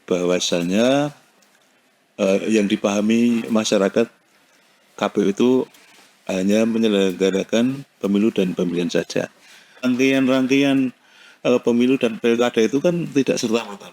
bahwasanya yang dipahami masyarakat, KPU itu hanya menyelenggarakan pemilu dan pemilihan saja. Rangkaian pemilu dan pilkada itu kan tidak serta-merta.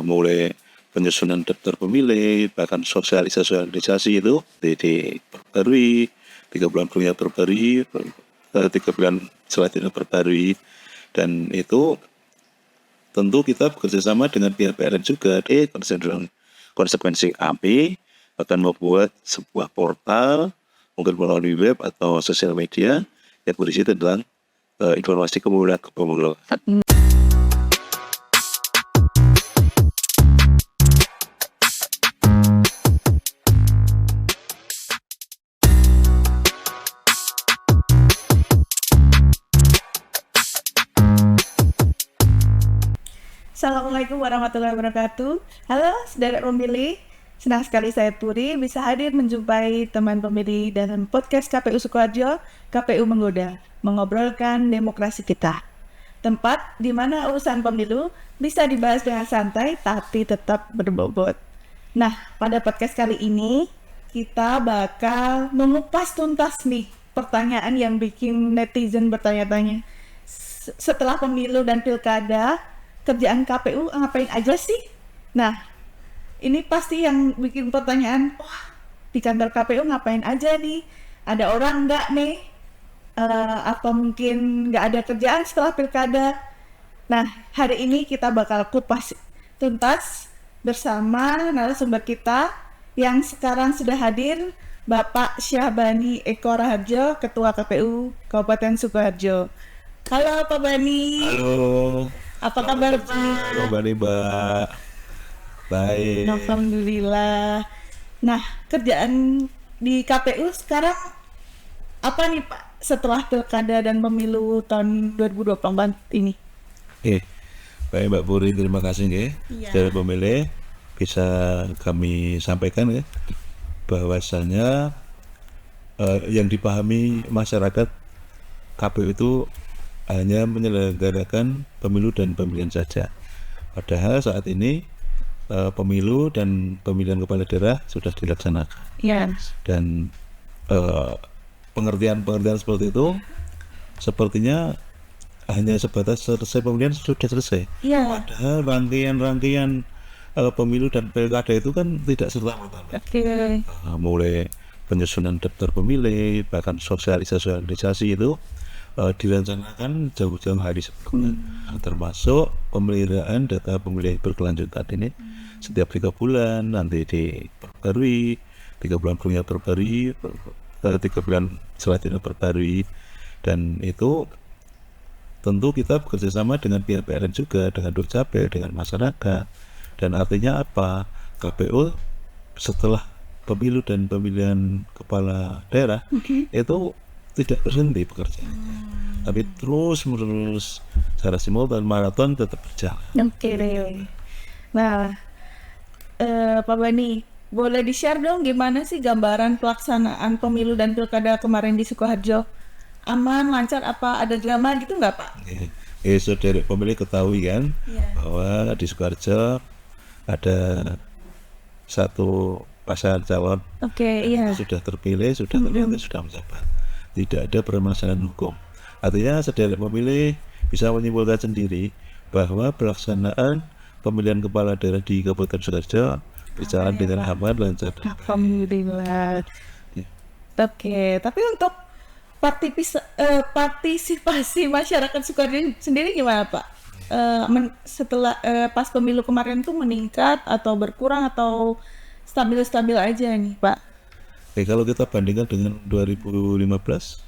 Mulai penyusunan daftar pemilih, bahkan sosialisasi itu diperbarui, 3 bulan sebelumnya terbarui, 3 bulan selanjutnya terbarui, dan itu tentu kita bekerjasama dengan pihak PLN juga. Konsekuensi kami akan membuat sebuah portal, mungkin melalui web atau sosial media yang berisi tentang informasi pemilu. Assalamualaikum warahmatullahi wabarakatuh. Halo saudara pemilih, senang sekali saya Puri bisa hadir menjumpai teman pemilih dalam podcast KPU Sukoharjo, KPU Menggoda, mengobrolkan demokrasi kita. Tempat di mana urusan pemilu bisa dibahas dengan santai tapi tetap berbobot. Nah, pada podcast kali ini kita bakal mengupas tuntas nih pertanyaan yang bikin netizen bertanya-tanya. Setelah pemilu dan pilkada, kerjaan KPU ngapain aja sih? Nah, ini pasti yang bikin pertanyaan, wah, di kantor KPU ngapain aja nih? Ada orang nggak nih? Atau mungkin nggak ada kerjaan setelah pilkada? Nah, hari ini kita bakal kupas tuntas bersama narasumber kita yang sekarang sudah hadir, Bapak Syahbani Eko Raharjo, Ketua KPU Kabupaten Sukoharjo. Halo Pak Bani. Halo. Apa kabar Pak? Halo Mbak. Baik. Alhamdulillah. Nah, kerjaan di KPU sekarang apa nih Pak setelah pilkada dan pemilu tahun 2024 ini? Baik Mbak Puri, terima kasih ya. Saudara pemilih, bisa kami sampaikan ya bahwasanya yang dipahami masyarakat, KPU itu hanya menyelenggarakan pemilu dan pemilihan saja. Padahal saat ini pemilu dan pemilihan kepala daerah sudah dilaksanakan. Dan pengertian seperti itu sepertinya hanya sebatas selesai pemilihan sudah selesai. Padahal rangkaian pemilu dan pilkada itu kan tidak serta-merta. Mulai penyusunan daftar pemilih, bahkan sosialisasi itu direncanakan jauh-jauh hari sebelumnya, termasuk pemeliharaan data pemilih berkelanjutan ini setiap 3 bulan nanti diperbarui, 3 bulan sebelumnya terbarui, 3 bulan selanjutnya terbarui, dan itu tentu kita bekerjasama dengan pihak PLN juga, dengan Dukcapil, dengan masyarakat. Dan artinya apa? KPU setelah pemilu dan pemilihan kepala daerah itu tidak berhenti bekerja, tapi terus-menerus secara simultan, maraton tetap berjalan. Nah, Pak Bani, boleh di-share dong gimana sih gambaran pelaksanaan pemilu dan pilkada kemarin di Sukoharjo? Aman, lancar, apa ada drama gitu nggak Pak? Saudara pemilih ketahui kan bahwa di Sukoharjo ada satu pasangan calon sudah terpilih, sudah menjabat. Tidak ada permasalahan hukum. Artinya saudara pemilih bisa menyimpulkan sendiri bahwa pelaksanaan pemilihan kepala daerah di Kabupaten Sukoharjo berjalan dengan aman, lancar. Alhamdulillah. Tapi untuk partisipasi masyarakat Sukoharjo sendiri gimana Pak? Setelah pas pemilu kemarin tuh meningkat atau berkurang atau stabil-stabil aja nih Pak? Kalau kita bandingkan dengan 2015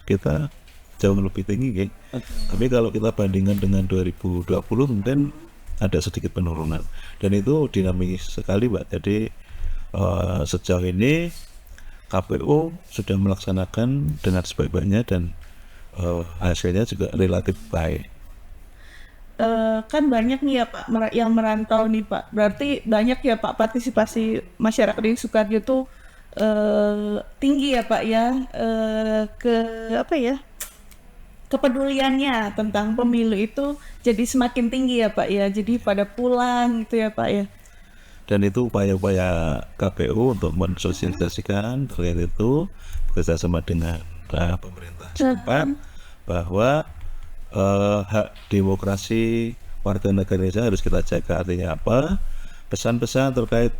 kita jauh lebih tinggi ya. Tapi kalau kita bandingkan dengan 2020 mungkin ada sedikit penurunan, dan itu dinamis sekali Pak. Jadi sejauh ini KPU sudah melaksanakan dengan sebaik-baiknya dan hasilnya juga relatif baik. Kan banyak nih ya Pak yang merantau nih Pak, berarti banyak ya Pak partisipasi masyarakat di Sukoharjo tuh tinggi ya Pak ya, kepeduliannya tentang pemilu itu jadi semakin tinggi ya Pak ya, jadi pada pulang gitu ya Pak ya. Dan itu upaya-upaya KPU untuk mensosialisasikan terkait itu bekerjasama dengan pemerintah setempat bahwa hak demokrasi warga negara Indonesia harus kita jaga. Artinya apa? Pesan-pesan terkait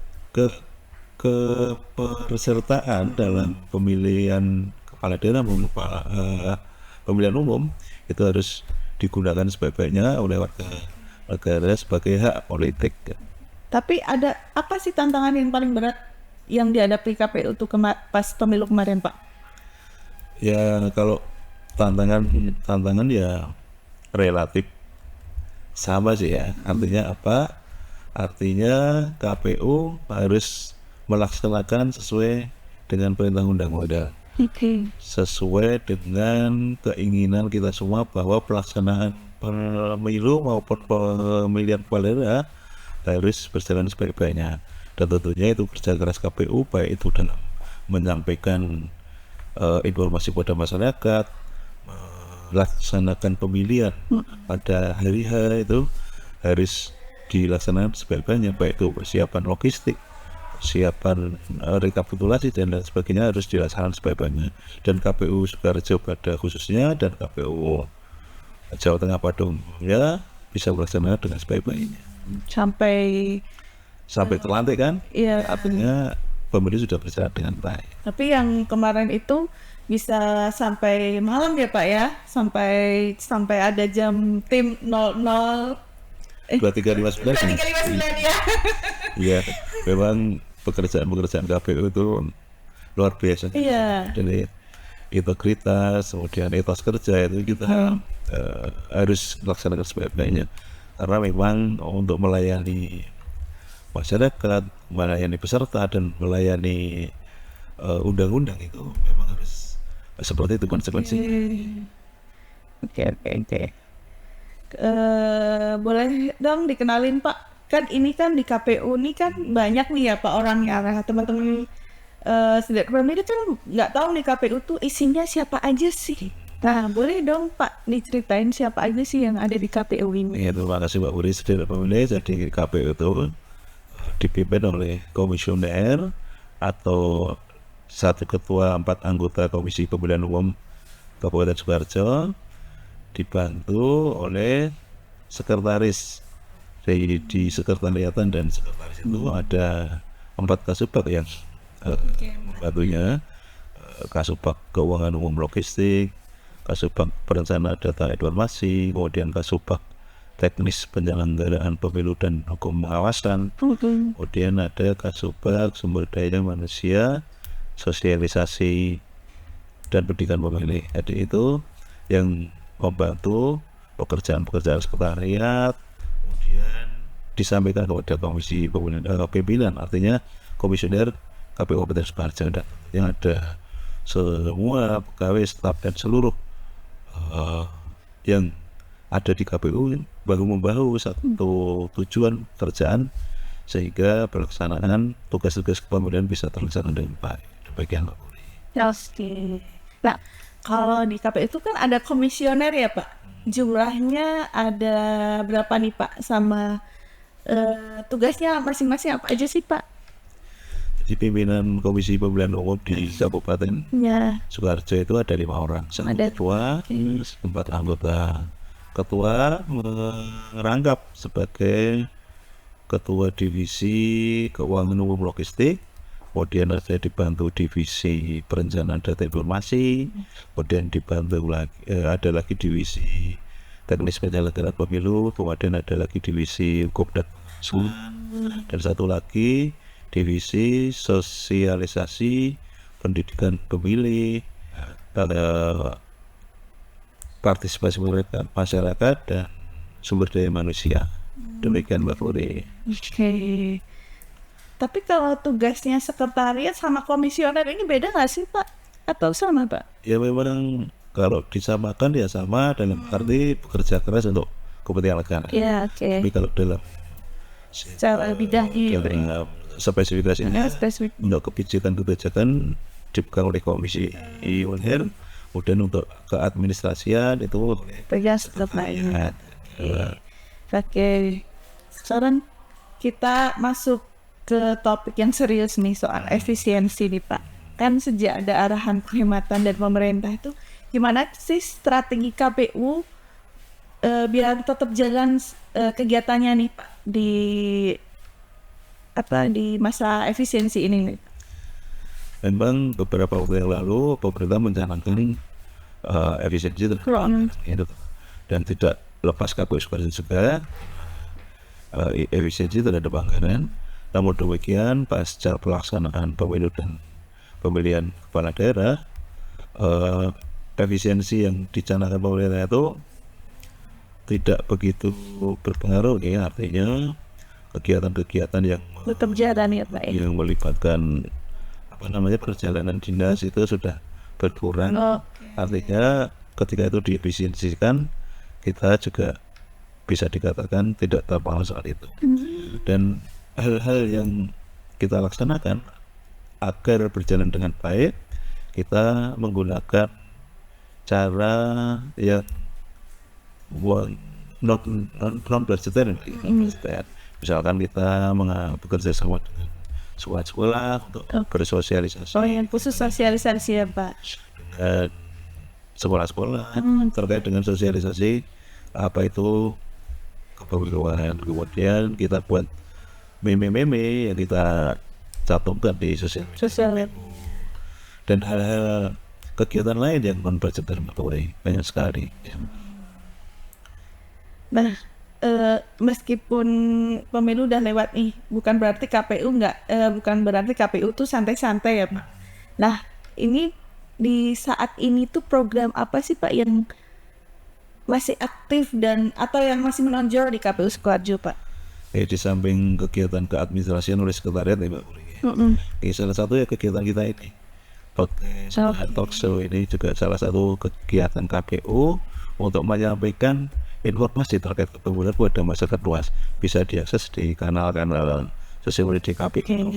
kepesertaan dalam pemilihan kepala daerah maupun pemilihan umum itu harus digunakan sebaik-baiknya oleh warga negara sebagai hak politik. Tapi ada apa sih tantangan yang paling berat yang dihadapi KPU tuh pas pemilu kemarin, Pak? Ya kalau tantangan ya relatif sama sih ya. Artinya apa? Artinya KPU harus melaksanakan sesuai dengan perintah undang-undang. Sesuai dengan keinginan kita semua bahwa pelaksanaan pemilu maupun pemilihan kepala daerah harus berjalan sebaik-baiknya. Dan tentunya itu kerja keras KPU baik itu dalam menyampaikan informasi pada masyarakat, melaksanakan pemilihan pada hari H itu harus dilaksanakan sebaik-baiknya, baik itu persiapan logistik, persiapan rekapitulasi dan lain sebagainya harus dilaksanakan sebaik-baiknya. Dan KPU Sukoharjo pada khususnya dan KPU Jawa Tengah pada umumnya bisa melaksanakan dengan sebaik-baiknya. Sampai Terlantik kan? Iya. Artinya pemilu sudah berjalan dengan baik. Tapi yang kemarin itu bisa sampai malam ya Pak ya, sampai ada jam tim 23.59 ya. Iya, memang pekerjaan KPU itu luar biasa. Iya. Jadi integritas, kemudian etos kerja itu kita harus melaksanakan sebaik-baiknya. Karena memang untuk melayani masyarakat, melayani peserta dan melayani undang-undang itu memang harus seperti itu konsekuensinya. Oke. Boleh dong dikenalin Pak? Kan ini kan di KPU ini kan banyak nih ya Pak orangnya. Nah, teman-teman sedek pemilih kan nggak tahu nih KPU tuh isinya siapa aja sih. Nah, boleh dong Pak diceritain siapa aja sih yang ada di KPU ini? Ya, terima kasih Mbak Puri. Sedek pemilih, jadi KPU itu dipimpin oleh komisioner atau satu ketua 4 anggota Komisi Pemilihan Umum Kabupaten Sukoharjo, dibantu oleh sekretaris. Di sekretariatan dan sekretaris itu ada 4 kasubag yang membantunya, kasubag keuangan umum logistik, kasubag perencana data informasi, kemudian kasubag teknis penyelenggaraan pemilu dan hukum pengawasan, kemudian ada kasubag sumber daya manusia, sosialisasi dan pendidikan pemilih. Jadi itu yang membantu pekerjaan sekretariat, kemudian disampaikan kepada komisi pimpinan, artinya komisioner KPU Kabupaten Sukoharjo, dan yang ada semua pegawai, staf dan seluruh yang ada di KPU bahu-membahu satu tujuan kerjaan sehingga pelaksanaan tugas-tugas kepemilihan bisa terlaksana dengan baik. Demikian Pak Puri. Oke. Nah, kalau di KPU itu kan ada komisioner ya Pak. Jumlahnya ada berapa nih Pak? Sama tugasnya masing-masing apa aja sih Pak? Di pimpinan Komisi Pemilihan Umum di Kabupaten Sukoharjo itu ada 5 orang. Satu ketua, 4 anggota. Ketua merangkap sebagai ketua divisi keuangan umum logistik, kemudian ada dibantu divisi perencanaan data informasi, kemudian dibantu lagi ada lagi divisi teknis penyelenggaraan pemilu, kemudian ada lagi divisi hukum dan pengawasan, dan satu lagi divisi sosialisasi pendidikan pemilih, partisipasi masyarakat dan sumber daya manusia. Demikian Mbak Puri. Oke. Tapi kalau tugasnya sekretariat sama komisioner ini beda nggak sih Pak? Atau sama Pak? Ya memang kalau disamakan ya sama dalam arti bekerja keras untuk kepentingan negara. Ya, oke. Tapi kalau dalam secara bidangnya spesifikasinya untuk kebijakan dipegang oleh komisi UNHER, kemudian untuk keadministrasian itu tegas sekretariat. Oke. Sekarang kita masuk ke topik yang serius nih soal efisiensi nih Pak. Kan sejak ada arahan penghematan dari pemerintah itu, gimana sih strategi KPU biar tetap jalan kegiatannya nih Pak di masa efisiensi ini nih? Memang beberapa waktu yang lalu pemerintah mencanangkan efisiensi itu, dan tidak lepas KPU juga efisiensi terhadap anggaran. Namun demikian, pasca pelaksanaan pemilu dan pemilihan kepala daerah, efisiensi yang dicanangkan pemerintah itu tidak begitu berpengaruh, ya. Artinya kegiatan-kegiatan yang Tetap jalan ya Pak ya? yang melibatkan perjalanan dinas itu sudah berkurang. Artinya ketika itu diefisiensikan, kita juga bisa dikatakan tidak terpengaruh soal itu. Dan hal-hal yang kita laksanakan agar berjalan dengan baik, kita menggunakan cara yang non budgeter. Misalkan kita bekerja sama dengan sekolah untuk bersosialisasi. Yang khusus sosialisasi ya Pak? Dengan sekolah-sekolah terkait dengan sosialisasi apa itu kepemiluan. Kemudian kita buat meme-meme yang kita cantumkan di sosial media. Dan hal-hal kegiatan lain yang non-budgeter banyak sekali. Nah, meskipun pemilu udah lewat nih, bukan berarti KPU tuh santai-santai ya Pak. Nah, ini di saat ini tuh program apa sih Pak yang masih aktif atau yang masih menonjol di KPU Sukoharjo Pak? Di samping kegiatan keadministrasian oleh sekretariat ya Mbak Puri. Salah satu ya kegiatan kita ini podcast talk show ini juga salah satu kegiatan KPU untuk menyampaikan informasi terkait kepemiluan kepada masyarakat luas, bisa diakses di kanal-kanal sosial media KPU.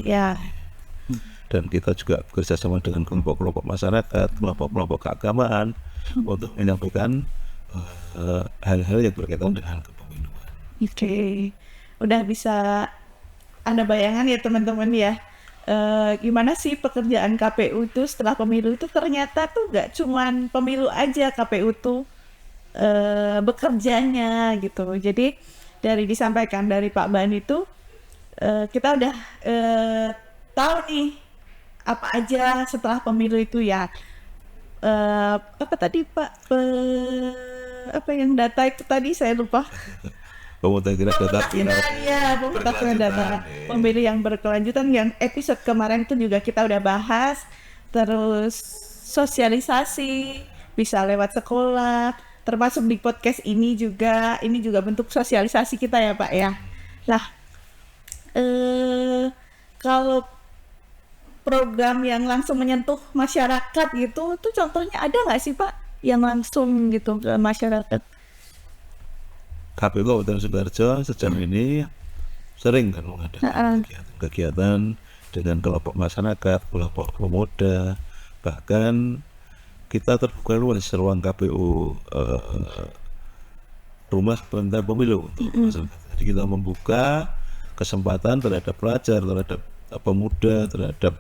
Dan kita juga bekerjasama dengan kelompok-kelompok masyarakat, kelompok-kelompok keagamaan untuk menyampaikan hal-hal yang berkaitan dengan kepemiluan. Udah bisa Anda bayangan ya teman-teman ya, gimana sih pekerjaan KPU itu setelah pemilu itu ternyata tuh gak cuman pemilu aja KPU tuh bekerjanya gitu. Jadi dari disampaikan dari Pak Ban itu kita udah tahu nih apa aja setelah pemilu itu ya. Apa tadi Pak? Apa yang data itu tadi saya lupa. Pemutakhiran data pemilu yang berkelanjutan yang episode kemarin itu juga kita udah bahas. Terus sosialisasi bisa lewat sekolah, termasuk di podcast ini juga bentuk sosialisasi kita ya Pak ya. Nah, kalau program yang langsung menyentuh masyarakat gitu, tuh contohnya ada nggak sih Pak yang langsung gitu ke masyarakat? KPU Kabupaten Sukoharjo sejauh ini sering kan mengadakan kegiatan dengan kelompok masyarakat, kelompok pemuda, bahkan kita terbuka luas ruang KPU rumah pentas pemilu untuk masyarakat. Jadi kita membuka kesempatan terhadap pelajar, terhadap pemuda, terhadap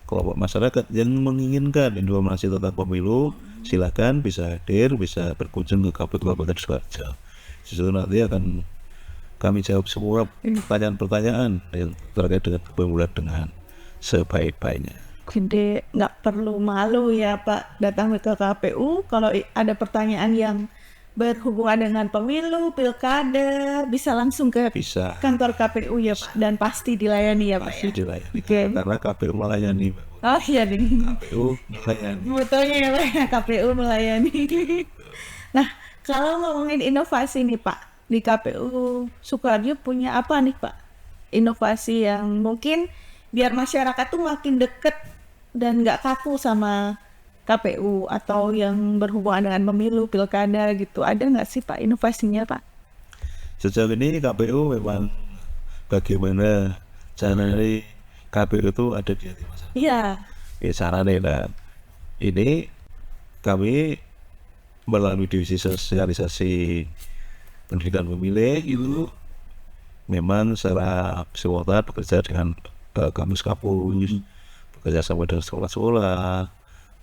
kelompok masyarakat yang menginginkan informasi tentang pemilu, silakan bisa hadir, bisa berkunjung ke KPU Kabupaten Sukoharjo. Justru nanti akan kami jawab semua pertanyaan-pertanyaan yang terkait dengan kepemiluan dengan sebaik-baiknya. Jadi nggak perlu malu ya Pak datang ke KPU kalau ada pertanyaan yang berhubungan dengan pemilu, pilkada, bisa langsung ke kantor KPU ya Pak, dan pasti dilayani ya Pak. Pasti dilayani, karena KPU melayani. Oh iya nih. KPU melayani. Betulnya ya Pak, KPU melayani. Nah, kalau ngomongin inovasi nih Pak, di KPU Sukoharjo punya apa nih Pak? Inovasi yang mungkin biar masyarakat tuh makin deket dan nggak kaku sama KPU atau yang berhubungan dengan pemilu, pilkada gitu. Ada nggak sih Pak inovasinya Pak? Sejauh ini KPU memang bagaimana caranya KPU itu ada di hati masyarakat. Iya. Ya caranya ini kami melalui divisi sosialisasi pendidikan pemilih itu memang secara simultan bekerja dengan kampus-kampus, bekerja sama dengan sekolah-sekolah,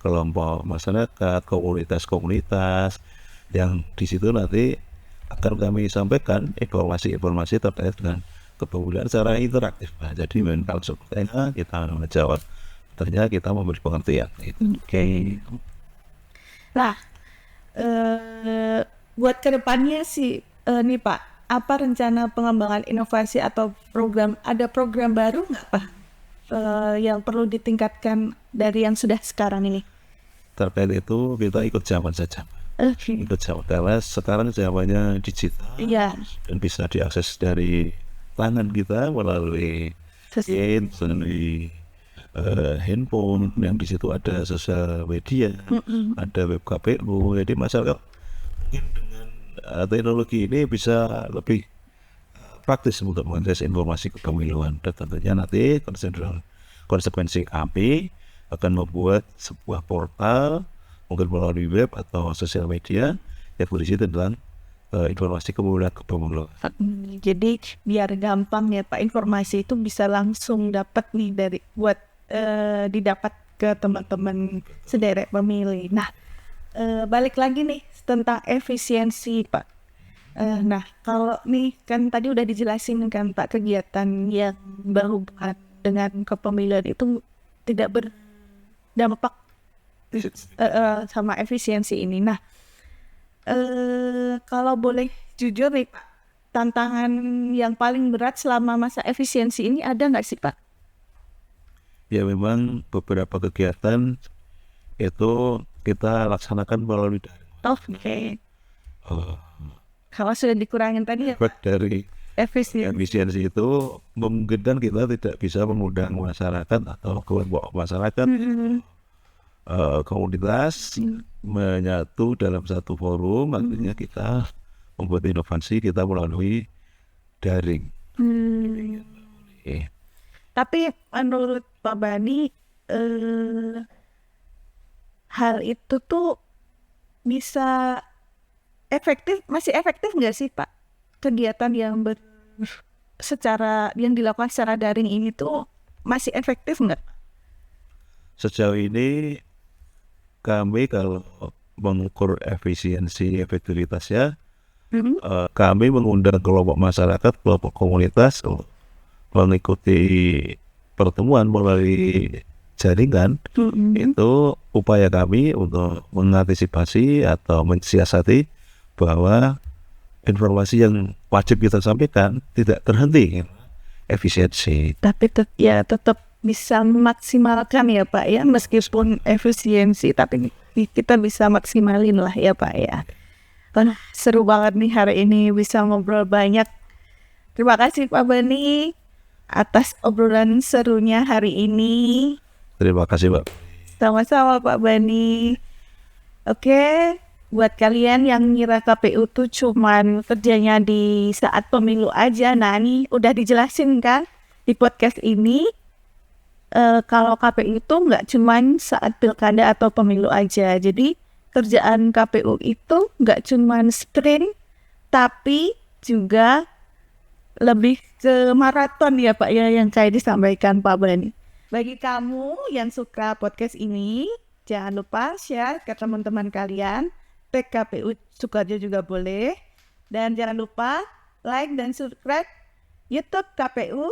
kelompok masyarakat, komunitas-komunitas, yang di situ nanti akan kami sampaikan informasi-informasi terkait dengan kepemudaan secara interaktif. Nah, jadi kalau sebetulnya kita menjawab, ternyata kita memberi pengertian. Oke. Nah, buat kedepannya sih, nih Pak, apa rencana pengembangan inovasi atau ada program baru nggak Pak, yang perlu ditingkatkan dari yang sudah sekarang ini? Terkait itu kita ikut zaman saja. Ikut zaman, karena sekarang zamannya digital dan bisa diakses dari tangan kita melalui handphone, yang di situ ada sosial media, ada web KPU. Jadi masyarakat mungkin dengan teknologi ini bisa lebih praktis untuk mengakses informasi kepemiluan. Dan tentunya nanti konsekuensi kami akan membuat sebuah portal, mungkin melalui web atau sosial media, yang berisi tentang informasi kepemiluan. Jadi biar gampang ya Pak, informasi itu bisa langsung dapat nih didapat ke teman-teman sederek pemilih. Nah, balik lagi nih tentang efisiensi Pak. Nah, kalau nih kan tadi udah dijelasin kan Pak, kegiatan yang berhubungan dengan kepemiluan itu tidak berdampak sama efisiensi ini. Nah, kalau boleh jujur nih Pak, tantangan yang paling berat selama masa efisiensi ini ada nggak sih Pak? Ya, memang beberapa kegiatan itu kita laksanakan melalui daring. Oke. Kalau sudah dikurangin tadi ya Pak, dari efisiensi itu memungkinkan kita tidak bisa mengundang masyarakat atau kelompok masyarakat, komunitas menyatu dalam satu forum. Artinya kita membuat inovasi kita melalui daring. Tapi menurut Pak Bani, hal itu tuh bisa masih efektif nggak sih Pak? Kegiatan yang dilakukan secara daring ini tuh masih efektif nggak? Sejauh ini kami kalau mengukur efektivitasnya, kami mengundang kelompok masyarakat, kelompok komunitas mengikuti pertemuan melalui jaringan. Itu upaya kami untuk mengantisipasi atau mensiasati bahwa informasi yang wajib kita sampaikan tidak terhenti efisiensi. Tapi tetap bisa memaksimalkan ya Pak ya, meskipun efisiensi tapi kita bisa maksimalin lah ya Pak ya. Seru banget nih hari ini bisa ngobrol banyak. Terima kasih Pak Bani atas obrolan serunya hari ini. Terima kasih Pak. Sama-sama Pak Bani. Oke, buat kalian yang ngira KPU tuh cuman kerjanya di saat pemilu aja, nah ini udah dijelasin kan di podcast ini. Kalau KPU itu nggak cuman saat pilkada atau pemilu aja. Jadi kerjaan KPU itu nggak cuman sprint, tapi juga lebih ke maraton ya Pak ya, yang kayak disampaikan Pak Bani. Bagi kamu yang suka podcast ini, jangan lupa share ke teman-teman kalian. Tag KPU Sukoharjo juga boleh. Dan jangan lupa like dan subscribe YouTube KPU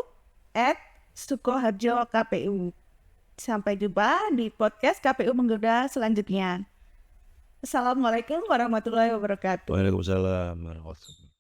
@Sukoharjo KPU. Sampai jumpa di podcast KPU Menggoda selanjutnya. Assalamualaikum warahmatullahi wabarakatuh. Waalaikumsalam warahmatullahi wabarakatuh.